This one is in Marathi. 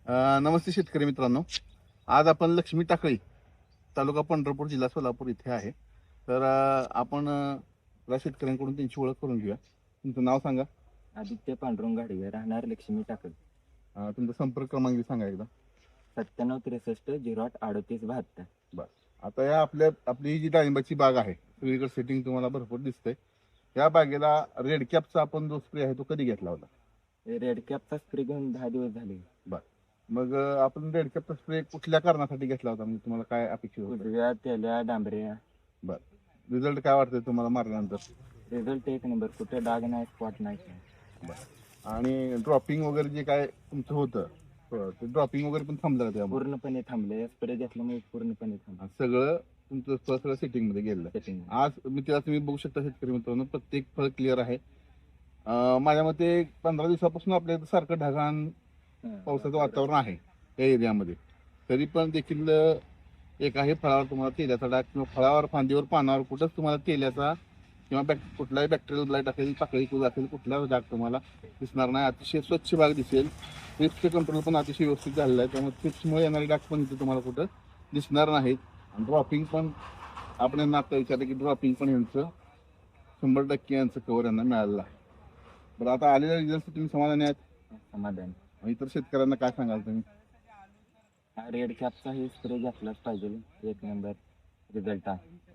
नमस्ते शेतकरी मित्रांनो. आज आपण लक्ष्मी टाकळी, तालुका पंढरपूर, जिल्हा सोलापूर इथे आहे. तर आपण या शेतकऱ्यांकडून त्यांची ओळख करून घेऊया. तुमचं नाव सांगा. आदित्य पांडुरंग गाडगे, राहणार लक्ष्मी टाकळी. तुमचा संपर्क क्रमांक सांगा एकदा. 9763 08 38 72. बरं. आता या आपली ही जी डाळिंबाची बाग आहे, सगळीकडे सेटिंग तुम्हाला भरपूर दिसतंय. या बागेला रेड कॅपचा आपण जो स्प्रे आहे तो कधी घेतला होता? रेड कॅपचा स्प्रे घेऊन 10 दिवस झाले. मग आपण रेड कॅपचा स्प्रे कुठल्या कारणासाठी घेतला होता, म्हणजे तुम्हाला काय अपेक्षित होतं? उजव्या, तेल्या, डांबऱ्या. रिझल्ट काय वाटतंय तुम्हाला मारल्यानंतर? रिझल्ट एक नंबर, कुठे डाग नाही, स्पॉट नाही. आणि ड्रॉपिंग वगैरे जे काय तुमचं होतं, ते ड्रॉपिंग वगैरे पण थांबलं का त्यामुळे? पूर्णपणे थांबले. स्प्रे घेतल्यामुळे पूर्णपणे थांबले. सगळं तुमचं सगळं सेटिंग मध्ये गेलं. सेटिंग. आज तुम्ही बघू शकता शेतकरी मित्रांनो, प्रत्येक फळ क्लिअर आहे. माझ्या मते 15 दिवसापासून आपल्या इथं सारखं ढगाळ पावसाचं वातावरण आहे या एरियामध्ये. तरी पण देखील एकाही फळावर तुम्हाला तेलाचा डाग किंवा फळावर, फांदीवर, पानावर कुठंच तुम्हाला तेलाचा किंवा कुठलाही बॅक्टेरियल ब्लाइट असेल, पाकळी कुज असेल, कुठलाही डाग तुम्हाला दिसणार नाही. अतिशय स्वच्छ बाग दिसेल. थ्रिप्सचे कंट्रोल पण अतिशय व्यवस्थित झालेलं आहे. त्यामुळे थ्रिप्समुळे येणारे डाग पण इथे तुम्हाला कुठं दिसणार नाहीत. आणि ड्रॉपिंग पण आपण यांना आता विचारलं की ड्रॉपिंग पण यांचं 100% यांचं कव्हर यांना मिळालेलं आहे. बरं, आता आलेल्या रिझल्ट तुम्ही समाधानी आहेत? समाधान. इतर शेतकऱ्यांना काय सांगाल तुम्ही? रेड कॅपचा हे स्प्रे घेतलाच पाहिजे. एक नंबर रिझल्ट आहे.